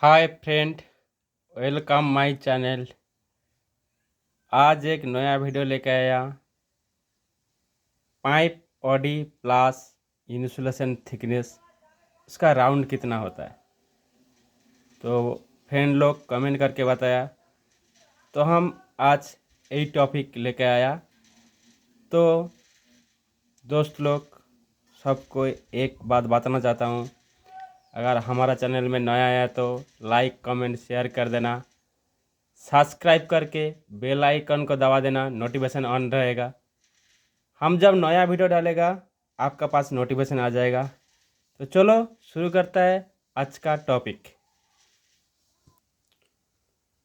Hi friend, welcome my channel. आज एक नया वीडियो लेके आया। Pipe OD plus insulation thickness, उसका राउंड कितना होता है। तो फ्रेंड लोग कमेंट करके बताया, तो हम आज यही टॉपिक लेके आया। तो दोस्त लोग सबको एक बात बताना चाहता हूँ, अगर हमारा चैनल में नया आया तो लाइक कमेंट शेयर कर देना, सब्सक्राइब करके बेल आइकन को दबा देना, नोटिफिकेशन ऑन रहेगा। हम जब नया वीडियो डालेगा आपका पास नोटिफिकेशन आ जाएगा। तो चलो शुरू करता है आज का टॉपिक।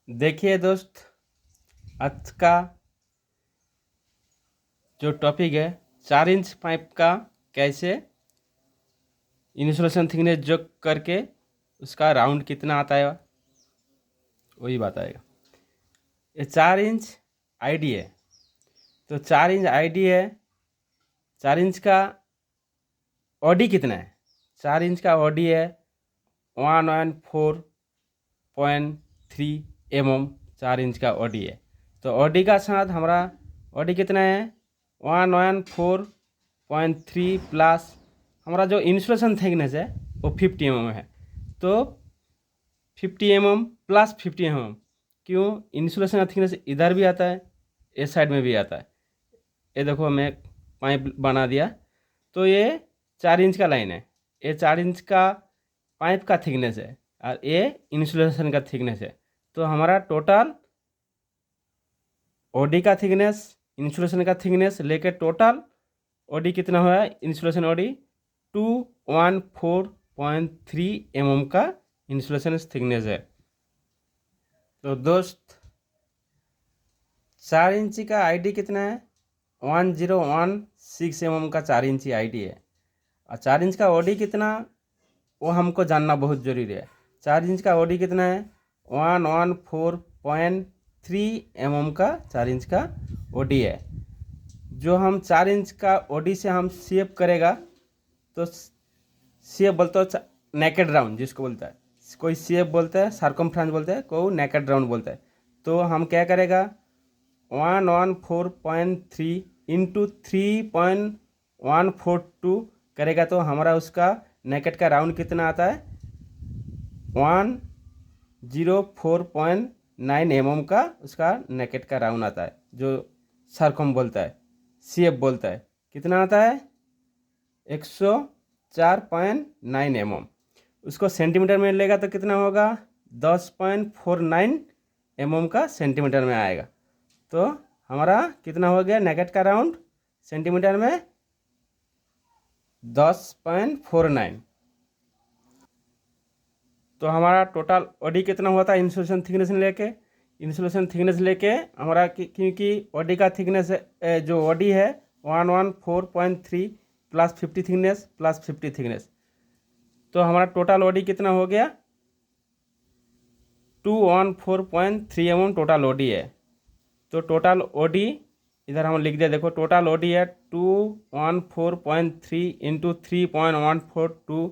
देखिए दोस्त, आज का जो टॉपिक है 4 इंच पाइप का कैसे इंसुलेशन थिकनेस जो करके उसका राउंड कितना आता है वही बताएगा। ये 4 इंच आईडी है। तो 4 इंच आईडी है, 4 इंच का ऑडी कितना है। 4 इंच का ऑडी है 114.3 mm। 4 इंच का ऑडी है। तो ऑडी का साथ हमारा ऑडी कितना है 114.3 प्लस हमारा जो इंसुलेशन थिकनेस है वो 50 mm है। तो 50 mm प्लस 50 mm, क्यों इंसुलेशन थिकनेस इधर भी आता है, इस साइड में भी आता है। ये देखो मैं पाइप बना दिया। तो ये 4 इंच का लाइन है, ये 4 इंच का पाइप का थिकनेस है और ये इंसुलेशन का थिकनेस है। तो हमारा टोटल ओडी का थिकनेस इंसुलेशन का थिकनेस लेके टोटल ओडी कितना हुआ, इंसुलेशन ओडी 214.3 mm का इंसुलेशन थिकनेस है। तो दोस्त 4 इंची का आईडी कितना है 1016 mm का 4 इंची आईडी है। और 4 इंच का ओडी कितना वो हमको जानना बहुत ज़रूरी है। 4 इंच का ओडी कितना है 114.3 mm का 4 इंच का ओडी है। जो हम 4 इंच का ओडी से हम शेप करेगा, तो शेप बोलते हो नेकेड राउंड जिसको बोलता है, कोई शेप बोलता है, सर्कमफ्रेंस बोलता है, कोई नेकेड राउंड बोलता है। तो हम क्या करेगा 114.3 इंटू 3.142 करेगा, तो हमारा उसका नेकेट का राउंड कितना आता है 104.9 mm का उसका नेकेट का राउंड आता है। जो सरकम बोलता है, सीएफ बोलता है, कितना आता है 104.9 mm। उसको सेंटीमीटर में लेगा तो कितना होगा 10.49 mm का सेंटीमीटर में आएगा। तो हमारा कितना हो गया नेकेट का राउंड सेंटीमीटर में 10.49। तो हमारा टोटल ओडी कितना होता है इंसुलेशन थिकनेस लेके हमारा क्योंकि ओडी का थिकनेस जो ओडी है 114.3 प्लस 50 थिकनेस प्लस 50 थिकनेस, तो हमारा टोटल ओडी कितना हो गया 214.3 mm टोटल ओडी है। तो टोटल ओडी इधर हम लिख दिया, देखो टोटल ओडी है 214.3 इंटू 3.142।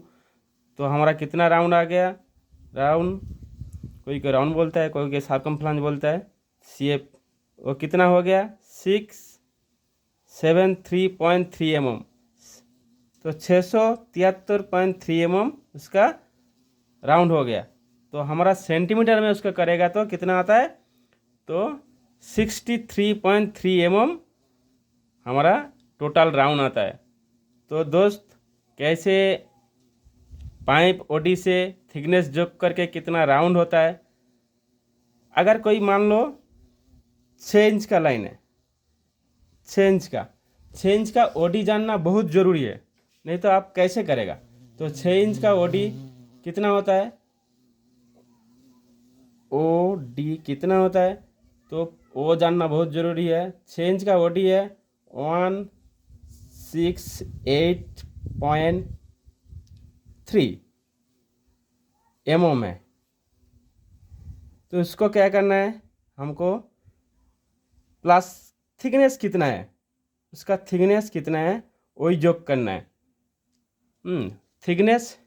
तो हमारा कितना राउंड आ गया, राउंड कोई को राउंड बोलता है, कोई के सर्कमफ्रेंस बोलता है, शेप वो कितना हो गया 673.3 mm। तो 673.3 mm उसका राउंड हो गया। तो हमारा सेंटीमीटर में उसका करेगा तो कितना आता है, तो 63.3 mm हमारा टोटल राउंड आता है। तो दोस्त कैसे पाइप ओडी से थिकनेस जोड़ करके कितना राउंड होता है। अगर कोई मान लो 6 इंच का लाइन है, 6 इंच का ओडी जानना बहुत ज़रूरी है, नहीं तो आप कैसे करेगा। तो 6 इंच का ओडी कितना होता है, ओ डी कितना होता है, तो वो जानना बहुत ज़रूरी है। 6 इंच का ओडी है 168.3 mm है। तो इसको क्या करना है हमको, प्लस थिकनेस कितना है, उसका थिकनेस कितना है वही जोक करना है। थिकनेस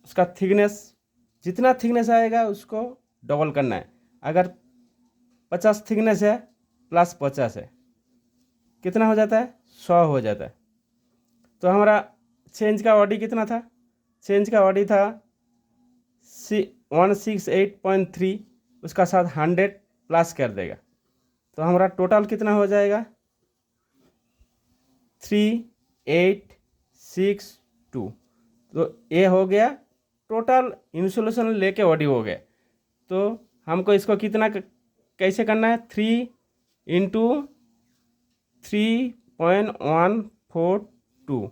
उसका थिकनेस जितना थिकनेस आएगा उसको डबल करना है। अगर 50 थिकनेस है प्लस 50 है, कितना हो जाता है? 100 हो जाता है। तो हमारा 6 इंच का ऑडी कितना था? 6 इंच का ऑडी था 168.3, उसका साथ 100 प्लस कर देगा तो हमारा टोटल कितना हो जाएगा? 3862। तो ये हो गया टोटल इंसुलेशन लेके ऑडी हो गया। तो हमको इसको कितना कैसे करना है? 3 इंटू 3.142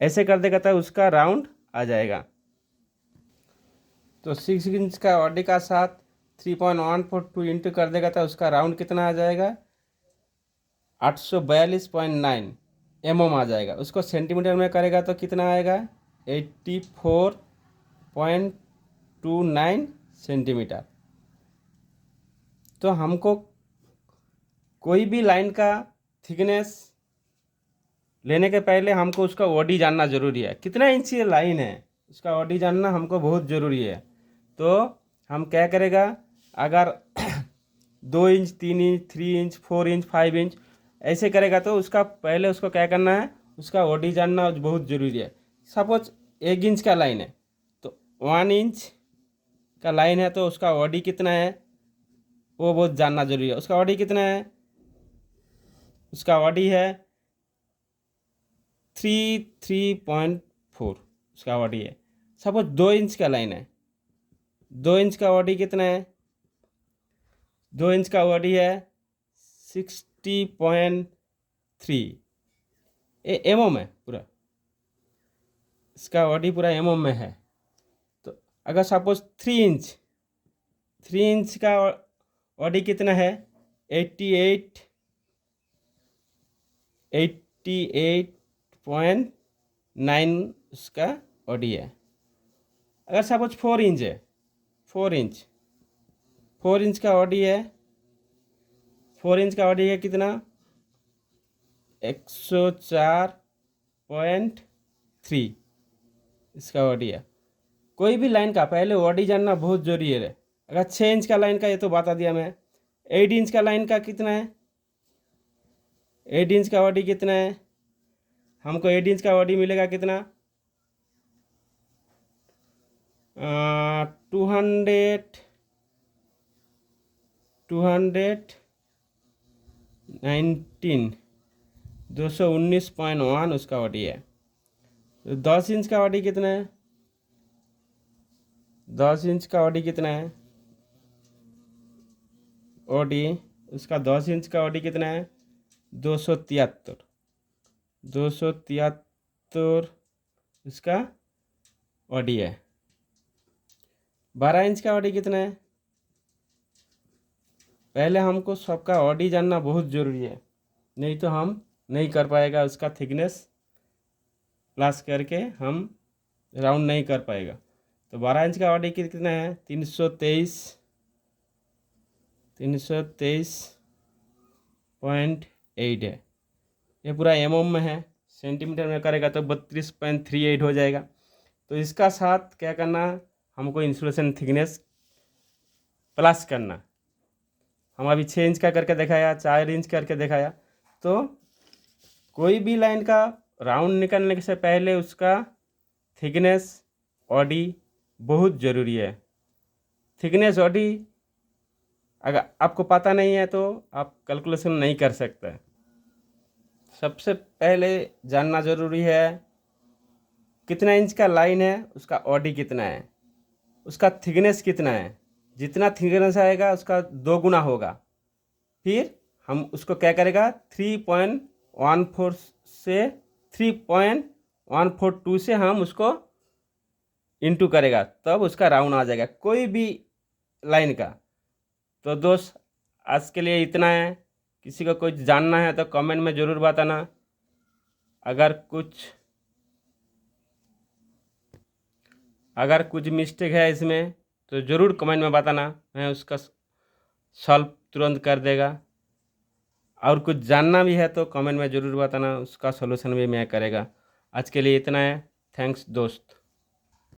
ऐसे कर देगा तो उसका राउंड आ जाएगा। तो 6 इंच का ऑडी का साथ 3.142 इंटू कर देगा तो उसका राउंड कितना आ जाएगा? 842.9 mm आ जाएगा। उसको सेंटीमीटर में करेगा तो कितना आएगा? 84.29 सेंटीमीटर। तो हमको कोई भी लाइन का थिकनेस लेने के पहले हमको उसका ऑडी जानना ज़रूरी है। कितना इंच ये लाइन है उसका ऑडी जानना हमको बहुत ज़रूरी है। तो हम क्या करेगा, अगर 2 inch 3 inch 3 inch 4 inch 5 inch ऐसे करेगा तो उसका पहले उसको क्या करना है, उसका ऑडी जानना बहुत ज़रूरी है। सपोज 1 इंच का लाइन है तो 1 इंच का लाइन है तो उसका ऑडी कितना है वो बहुत जानना ज़रूरी है। उसका ऑडी कितना है? उसका ऑडी है 3.4 उसका ऑडी है। सपोज 2 इंच का लाइन है, 2 इंच का ऑडी कितना है? 2 इंच का ऑडी है 60.3 एमएम है पूरा, इसका ऑडी पूरा एमएम में है। तो अगर सपोज 3 इंच का ऑडी कितना है? 88.9 उसका ऑडी है। अगर सपोज 4 इंच है, 4 इंच का ऑडी है, 4 इंच का ऑडी है कितना? 104.3 इसका ऑडी है। कोई भी लाइन का पहले ऑडी जानना बहुत जरूरी है। अगर 6 इंच का लाइन का ये तो बता दिया मैं। 8 इंच का लाइन का कितना है? 8 इंच का ऑडी कितना है? हमको 8 इंच का ऑडी मिलेगा कितना? 219.1 उसका ऑडी है। तो 10 इंच का ऑडी कितना है? 10 इंच का ऑडी कितना है? ऑडी उसका 10 इंच का ऑडी कितना है? 273 उसका ऑडी है। 12 इंच का ऑडी कितना है? पहले हमको सबका ऑडी जानना बहुत ज़रूरी है, नहीं तो हम नहीं कर पाएगा। उसका थिकनेस प्लस करके हम राउंड नहीं कर पाएगा। तो 12 इंच का ऑडी कितना है? 323.8 है। ये पूरा एमएम में है, सेंटीमीटर में करेगा तो 32.38 हो जाएगा। तो इसका साथ क्या करना, हमको इंसुलेशन थिकनेस प्लस करना। हम अभी 6 इंच का करके दिखाया, 4 इंच करके दिखाया। तो कोई भी लाइन का राउंड निकालने से पहले उसका थिकनेस ऑडी बहुत ज़रूरी है। थिकनेस ऑडी अगर आपको पता नहीं है तो आप कैलकुलेशन नहीं कर सकते। सबसे पहले जानना ज़रूरी है कितना इंच का लाइन है, उसका ऑडी कितना है, उसका थिकनेस कितना है। जितना थिकनेस आएगा उसका 2 गुना होगा। फिर हम उसको क्या करेगा, 3.14 से 3.142 से हम उसको इंटू करेगा, तब उसका राउंड आ जाएगा कोई भी लाइन का। तो दोस्त आज के लिए इतना है। किसी को कुछ जानना है तो कमेंट में ज़रूर बताना। अगर कुछ मिस्टेक है इसमें तो ज़रूर कमेंट में बताना, मैं उसका सॉल्व तुरंत कर देगा। और कुछ जानना भी है तो कमेंट में ज़रूर बताना, उसका सॉल्यूशन भी मैं करेगा। आज के लिए इतना है। थैंक्स दोस्त।